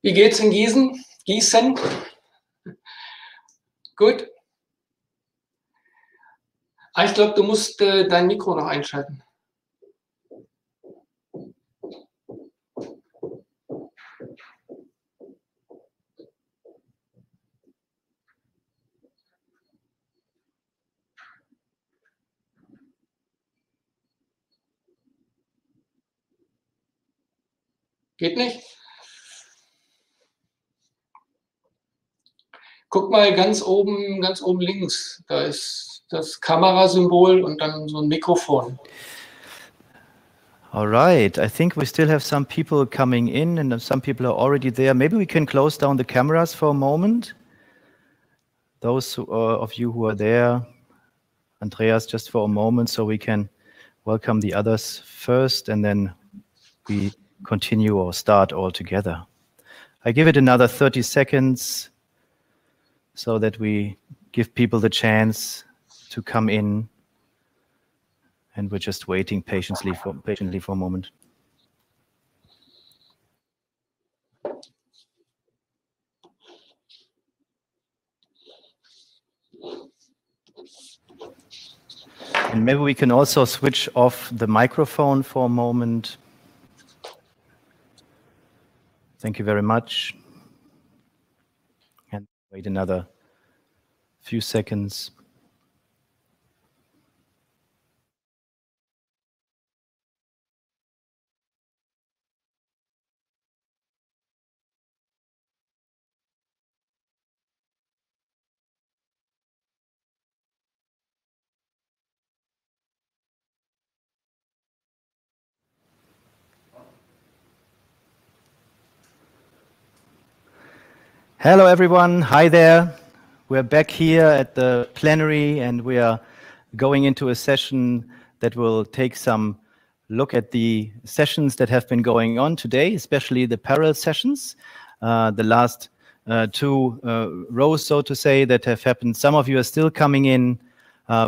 Wie geht's in Gießen? Gießen? Gut. Ah, ich glaube, du musst dein Mikro noch einschalten. Geht nicht? Guck mal ganz oben links. Da ist das Kamerasymbol und dann so ein Mikrofon. All right, I think we still have some people coming in and some people are already there. Maybe we can close down the cameras for a moment. Those of you who are there, Andreas, just for a moment so we can welcome the others first and then we continue or start all together. I give it another 30 seconds so that we give people the chance to come in. And we're just waiting patiently for a moment. And maybe we can also switch off the microphone for a moment. Thank you very much. And wait another few seconds. Hello everyone, hi there. We're back here at the plenary and we are going into a session that will take some look at the sessions that have been going on today, especially the parallel sessions, the last two rows, so to say, that have happened. Some of you are still coming in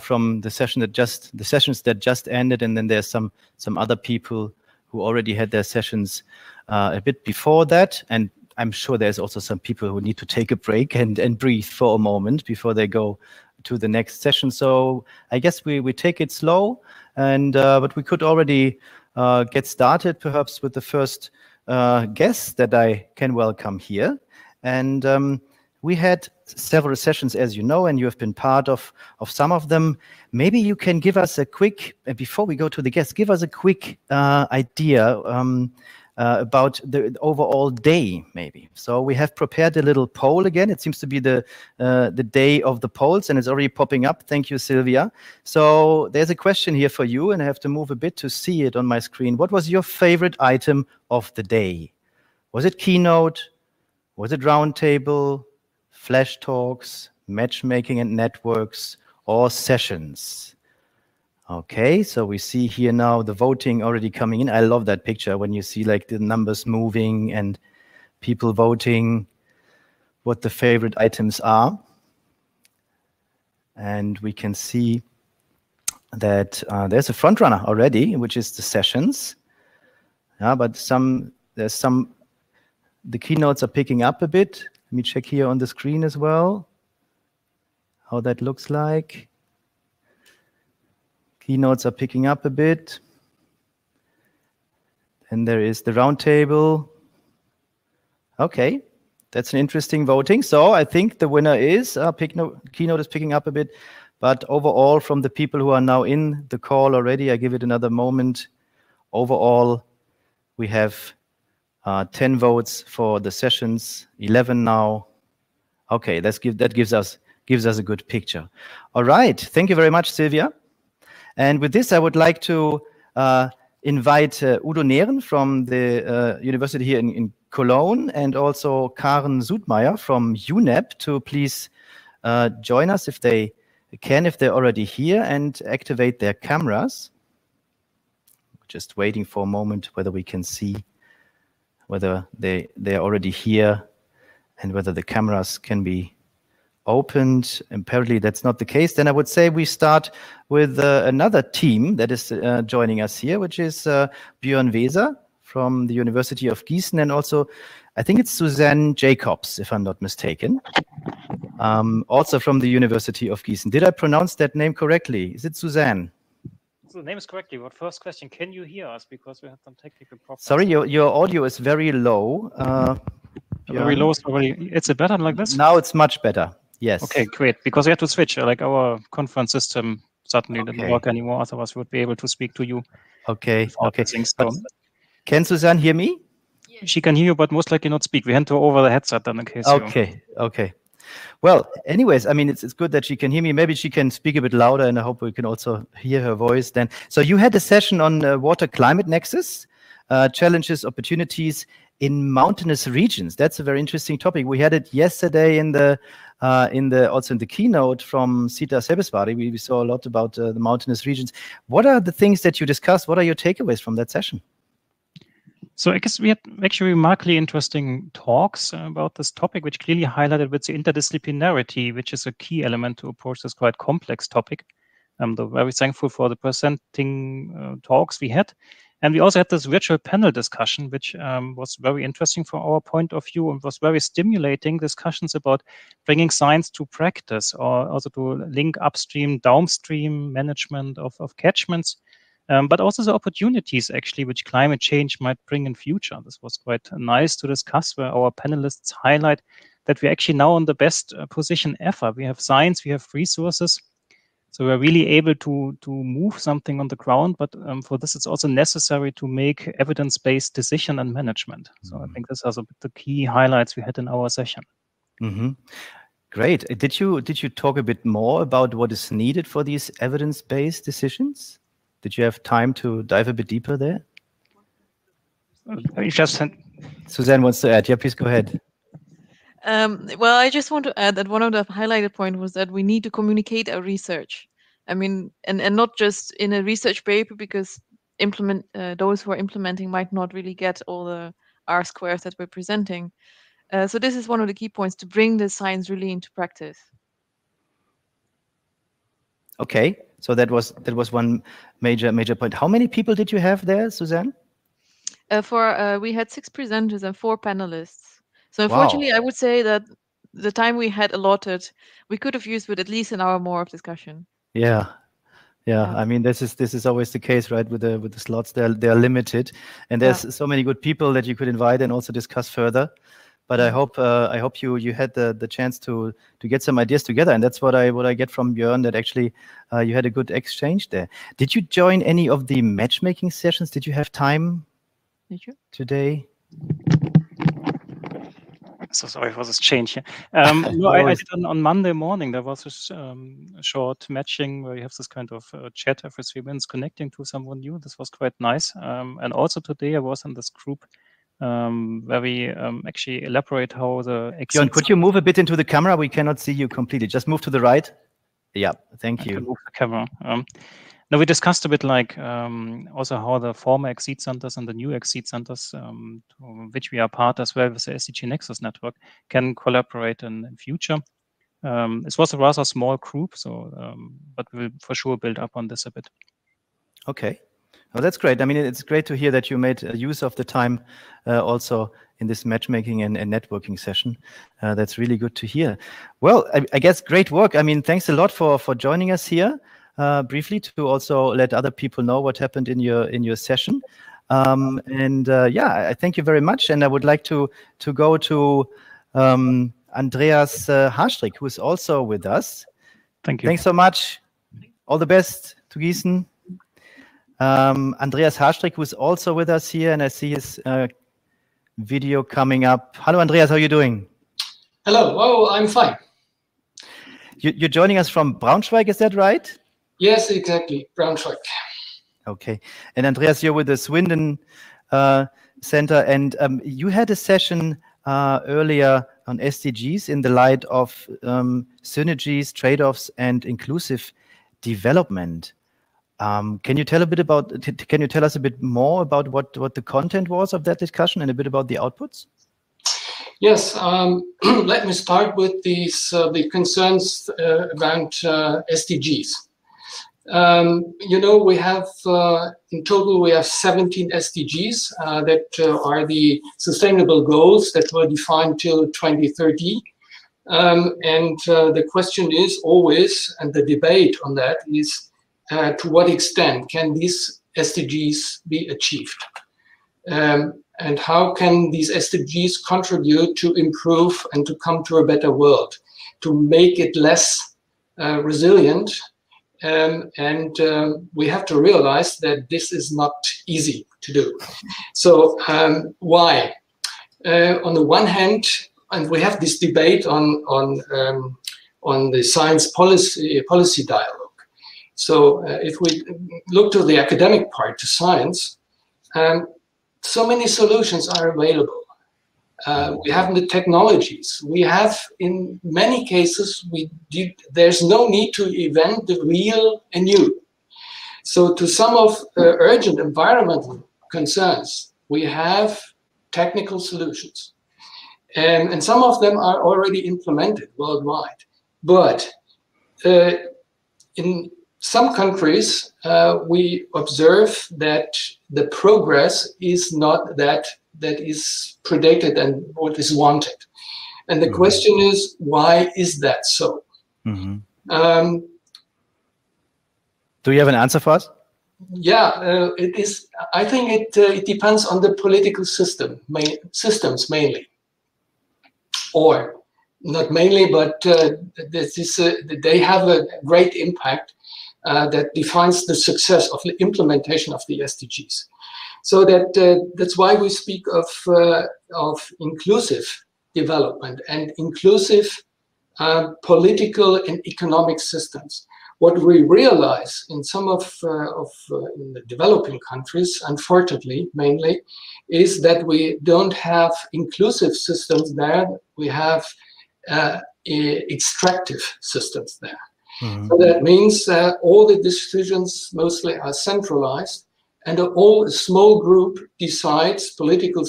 from the sessions that just ended, and then there's some other people who already had their sessions a bit before that, and I'm sure there's also some people who need to take a break and breathe for a moment before they go to the next session. So I guess we take it slow, and but we could already get started perhaps with the first guest that I can welcome here. And we had several sessions, as you know, and you have been part of some of them. Maybe you can give us a quick, before we go to the guest, give us a quick idea about the overall day, maybe. So we have prepared a little poll again. It seems to be the day of the polls, and it's already popping up. Thank you, Sylvia. So there's a question here for you, and I have to move a bit to see it on my screen. What was your favorite item of the day? Was it keynote? Was it roundtable, flash talks, matchmaking and networks, or sessions? Okay, so we see here now the voting already coming in. I love that picture when you see like the numbers moving and people voting what the favorite items are. And we can see that there's a front runner already, which is the sessions. Yeah, but the keynotes are picking up a bit. Let me check here on the screen as well how that looks like. Keynotes are picking up a bit. And there is the roundtable. Okay, that's an interesting voting. So I think the winner is, keynote is picking up a bit. But overall, from the people who are now in the call already, I give it another moment. Overall, we have 10 votes for the sessions, 11 now. Okay, that gives us a good picture. All right, thank you very much, Sylvia. And with this, I would like to invite Udo Nehren from the university here in Cologne, and also Karen Sudmeier from UNEP to please join us if they can, if they're already here, and activate their cameras. Just waiting for a moment whether we can see whether they're already here and whether the cameras can be opened. Apparently that's not the case. Then I would say we start with another team that is joining us here, which is Björn Weser from the University of Gießen, and also I think it's Suzanne Jacobs, if I'm not mistaken, also from the University of Gießen. Did I pronounce that name correctly? Is it Suzanne? So the name is correctly. But first question, can you hear us? Because we had some technical problems. Sorry, your audio is very low. Very low. Is it better like this? Now it's much better. Yes. Okay, great. Because we had to switch. Like our conference system suddenly didn't work anymore. Otherwise, we would be able to speak to you. Okay. Can Suzanne hear me? She can hear you, but most likely not speak. We hand her over the headset then in case. Okay. Well, anyways, I mean, it's good that she can hear me. Maybe she can speak a bit louder, and I hope we can also hear her voice then. So you had a session on water climate nexus, challenges, opportunities in mountainous regions. That's a very interesting topic. We had it yesterday also in the keynote from Sita Sebeswari. We saw a lot about the mountainous regions. What are the things that you discussed? What are your takeaways from that session? So I guess we had actually remarkably interesting talks about this topic, which clearly highlighted with the interdisciplinarity, which is a key element to approach this quite complex topic. I'm very thankful for the presenting talks we had. And we also had this virtual panel discussion, which was very interesting from our point of view and was very stimulating discussions about bringing science to practice, or also to link upstream, downstream management of catchments. But also the opportunities, actually, which climate change might bring in future. This was quite nice to discuss, where our panelists highlight that we're actually now in the best position ever. We have science, we have resources, so we're really able to move something on the ground. But for this, it's also necessary to make evidence-based decision and management. So I think these are the key highlights we had in our session. Mm-hmm. Great. Did you talk a bit more about what is needed for these evidence-based decisions? Did you have time to dive a bit deeper there? Suzanne wants to add. Yeah, please go ahead. Well, I just want to add that one of the highlighted points was that we need to communicate our research. I mean, and not just in a research paper, because those who are implementing might not really get all the R squares that we're presenting. So this is one of the key points, to bring the science really into practice. Okay, so that was one major point. How many people did you have there, Suzanne? We had 6 presenters and 4 panelists. So unfortunately, I would say that the time we had allotted, we could have used with at least an hour more of discussion. Yeah. I mean, this is always the case, right? With the slots, they're limited, and there's so many good people that you could invite and also discuss further. But I hope you had the chance to get some ideas together, and that's what I get from Björn, that actually you had a good exchange there. Did you join any of the matchmaking sessions? Did you have time today? So sorry for this change here. No, I did on Monday morning. There was this short matching where you have this kind of chat every 3 minutes connecting to someone new. This was quite nice. And also today I was in this group where we actually elaborate how the... Björn, could you move a bit into the camera? We cannot see you completely. Just move to the right. Yeah, thank you. I can move the camera. Now we discussed a bit like also how the former Exceed centers and the new Exceed centers, to which we are part as well with the SDG Nexus network, can collaborate in future. It was a rather small group, so but we'll for sure build up on this a bit. Okay. Well, that's great. I mean, it's great to hear that you made use of the time also in this matchmaking and networking session. That's really good to hear. Well, I guess great work. I mean, thanks a lot for joining us here briefly, to also let other people know what happened in your session. I thank you very much. And I would like to go to Andreas Hastrich, who is also with us. Thank you. Thanks so much. All the best to Gießen. Andreas Hastrich, who is also with us here, and I see his video coming up. Hello, Andreas, how are you doing? Hello, oh, I'm fine. You're joining us from Braunschweig, is that right? Yes, exactly, Braunschweig. Okay, and Andreas, you're with the Swindon Center, and you had a session earlier on SDGs in the light of synergies, trade-offs, and inclusive development. Can you tell us a bit more about what the content was of that discussion and a bit about the outputs? Yes, let me start with the concerns around SDGs. We have, in total, we have 17 SDGs that are the sustainable goals that were defined till 2030. The question is always, and the debate on that is, to what extent can these SDGs be achieved? And how can these SDGs contribute to improve and to come to a better world, to make it less resilient? We have to realize that this is not easy to do. So why? On the one hand, and we have this debate on the science policy dialogue. So if we look to the academic part, to science, so many solutions are available. We have the technologies. We have, in many cases, there's no need to invent the wheel anew. So to some of the urgent environmental concerns, we have technical solutions. And some of them are already implemented worldwide. But in some countries, we observe that the progress is not that is predicted and what is wanted. And the question is, why is that so? Do you have an answer for us? Yeah, it is. I think it depends on the political systems mainly, or not mainly, but they have a great impact that defines the success of the implementation of the SDGs. So that's why we speak of inclusive development and inclusive political and economic systems. What we realize in some of in the developing countries, unfortunately, mainly, is that we don't have inclusive systems there. We have extractive systems there. So that means all the decisions mostly are centralized, and a small group decides, political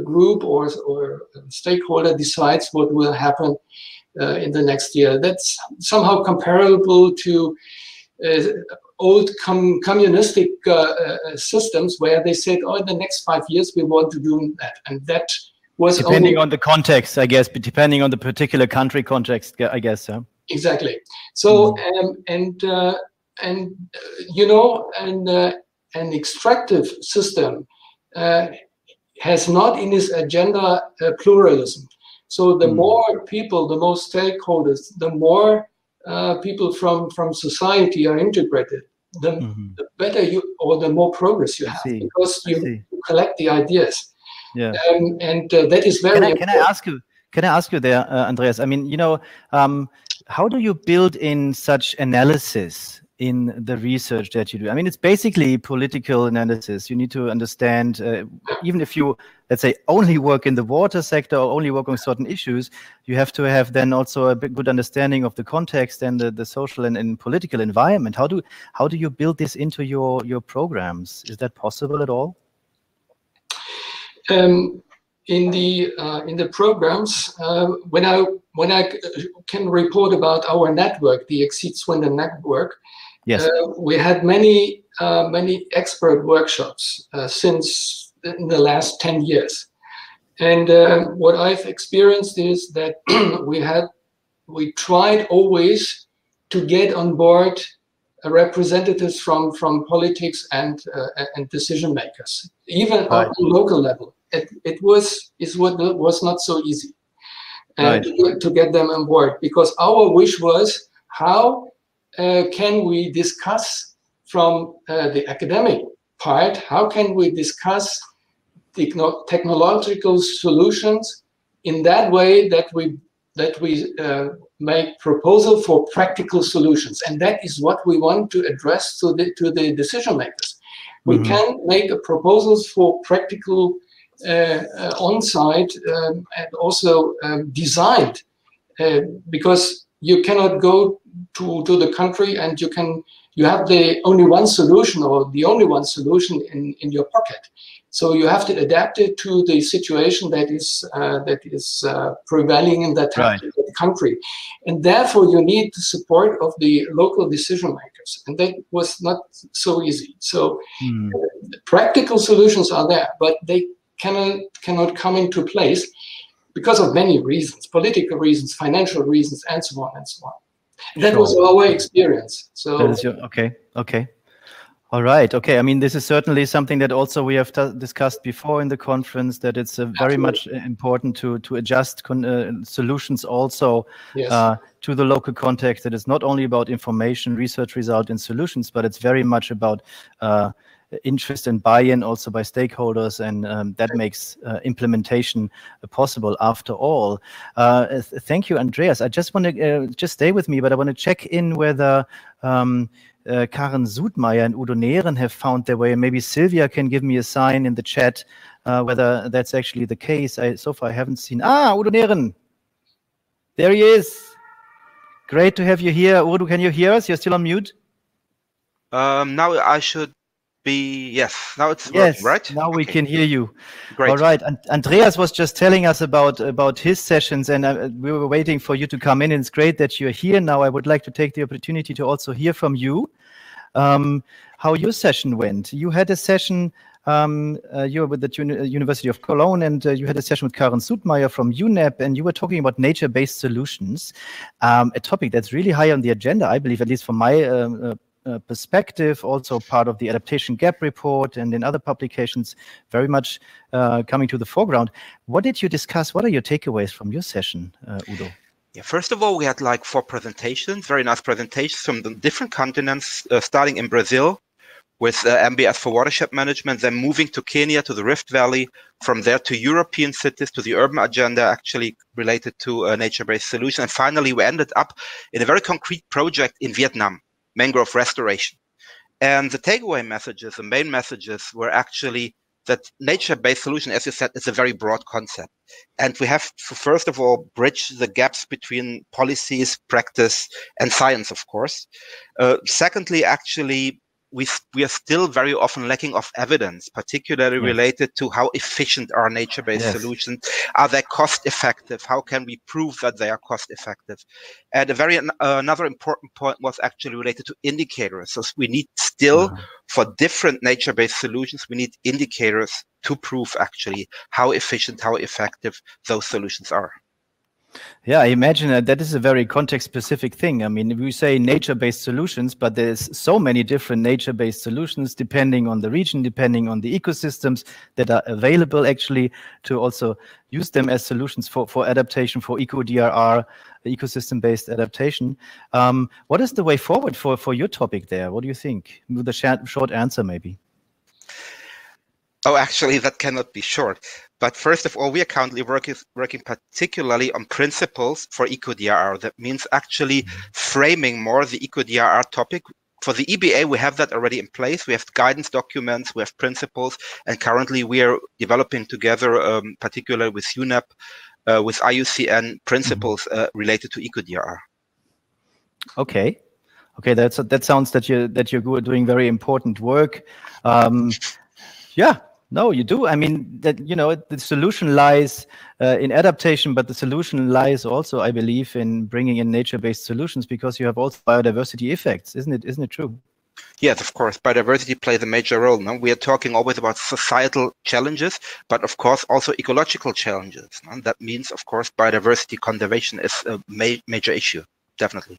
group or stakeholder decides what will happen in the next year. That's somehow comparable to old communistic systems where they said, oh, in the next 5 years we want to do that. And that was depending on the context, I guess, but depending on the particular country context, I guess. Yeah. Exactly. So, an extractive system has not in its agenda pluralism. So the more people, the more stakeholders, the more people from society are integrated, the better the more progress you have, because you collect the ideas. Yeah. That is very important. Can I ask you there, Andreas? I mean, how do you build in such analysis in the research that you do? I mean, it's basically political analysis. You need to understand, even if you, let's say, only work in the water sector or only work on certain issues, you have to have then also a good understanding of the context and the social and political environment. How do you build this into your programs? Is that possible at all? In the programs, when I can report about our network, the Exceed Swindon network, yes, we had many expert workshops since in the last 10 years, and what I've experienced is that we tried always to get on board representatives from politics and decision makers, even on local level. It was not so easy to get them on board, because our wish was, how can we discuss from the academic part, how can we discuss technological solutions in that way that we make proposal for practical solutions, and that is what we want to address to the decision makers. We can make proposals for practical on-site and also designed, because you cannot go to the country and you have the only one solution or the only one solution in your pocket. So you have to adapt it to the situation that is prevailing in that country, and therefore you need the support of the local decision makers, and that was not so easy. So practical solutions are there, but they cannot come into place because of many reasons: political reasons, financial reasons, and so on and so on. That was our experience. So okay. All right. Okay. I mean, this is certainly something that also we have discussed before in the conference, that it's very much important to adjust solutions also to the local context. It is not only about information, research result, and solutions, but it's very much about interest and buy-in also by stakeholders, and that makes implementation possible after all. Thank you, Andreas. I just want to just stay with me, but I want to check in whether Karen Sudmeier and Udo Nehren have found their way. Maybe Sylvia can give me a sign in the chat whether that's actually the case. So far I haven't seen. Udo Nehren. There he is. Great to have you here. Udo, can you hear us? You're still on mute? Now I should be, yes, now it's working, right? Now we can hear you. Great. All right. Andreas was just telling us about his sessions, and we were waiting for you to come in. And it's great that you're here now. I would like to take the opportunity to also hear from you how your session went. You had a session, you were with the University of Cologne, and you had a session with Karen Sudmeier from UNEP, and you were talking about nature-based solutions, a topic that's really high on the agenda, I believe, at least from my perspective, also part of the adaptation gap report and in other publications, very much coming to the foreground. What did you discuss? What are your takeaways from your session, Udo? Yeah, first of all, we had like 4 presentations, very nice presentations from the different continents, starting in Brazil with MBS for watershed management, then moving to Kenya, to the Rift Valley, from there to European cities, to the urban agenda, actually related to a nature-based solution. And finally, we ended up in a very concrete project in Vietnam, mangrove restoration. And the takeaway messages, the main messages, were actually that nature-based solution, as you said, is a very broad concept. And we have to, first of all, bridge the gaps between policies, practice, and science, of course. Secondly, actually, we are still very often lacking of evidence, particularly related to how efficient are nature-based solutions. Are they cost-effective? How can we prove that they are cost-effective? And another important point was actually related to indicators. So we need still, for different nature-based solutions, we need indicators to prove actually how efficient, how effective those solutions are. Yeah, I imagine that is a very context-specific thing. I mean, we say nature-based solutions, but there's so many different nature-based solutions depending on the region, depending on the ecosystems that are available actually to also use them as solutions for adaptation, for eco-DRR, ecosystem-based adaptation. What is the way forward for your topic there? What do you think? With a short answer, maybe. Oh, actually, that cannot be short. But first of all, we are currently working particularly on principles for eco-DRR. That means actually framing more the eco-DRR topic. For the EBA, we have that already in place. We have guidance documents, we have principles, and currently we are developing together, particularly with UNEP, with IUCN, principles related to eco-DRR. Okay. Okay, that sounds that you're doing very important work. Yeah. No, you do. I mean, that, you know, the solution lies in adaptation, but the solution lies also, I believe, in bringing in nature-based solutions, because you have also biodiversity effects, isn't it true? Yes, of course. Biodiversity plays a major role. No? We are talking always about societal challenges, but of course also ecological challenges. No? That means, of course, biodiversity conservation is a major issue, definitely.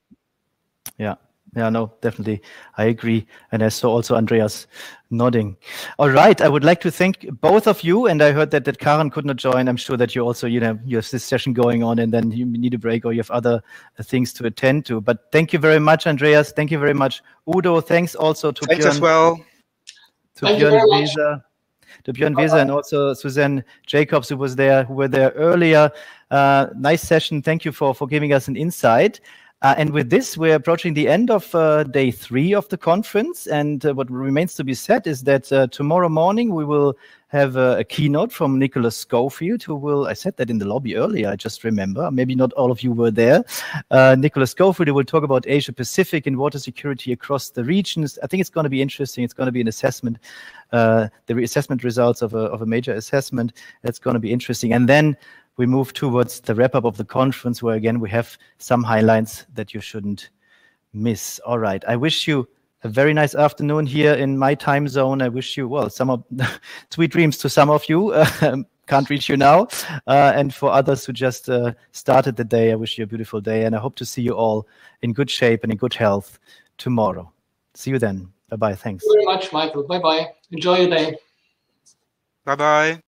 Yeah. Yeah, no, definitely. I agree. And I saw also Andreas nodding. All right. I would like to thank both of you. And I heard that Karen could not join. I'm sure that you also, you have this session going on and then you need a break or you have other things to attend to. But thank you very much, Andreas. Thank you very much, Udo. Thanks also to Thanks Björn. As well. To Björn Weser and also Suzanne Jacobs, who were there earlier. Nice session. Thank you for giving us an insight. And with this, we're approaching the end of day 3 of the conference. And what remains to be said is that tomorrow morning we will have a keynote from Nicholas Schofield, who will, I said that in the lobby earlier, I just remember, maybe not all of you were there. Nicholas Schofield, who will talk about Asia Pacific and water security across the regions. I think it's going to be interesting. It's going to be an assessment, the assessment results of a major assessment. That's going to be interesting. And then we move towards the wrap-up of the conference, where again we have some highlights that you shouldn't miss. All right, I wish you a very nice afternoon here in my time zone. I wish you, well, some of sweet dreams to some of you. Can't reach you now. And for others who just started the day, I wish you a beautiful day. And I hope to see you all in good shape and in good health tomorrow. See you then. Bye-bye. Thanks. Thank you very much, Michael. Bye-bye. Enjoy your day. Bye-bye.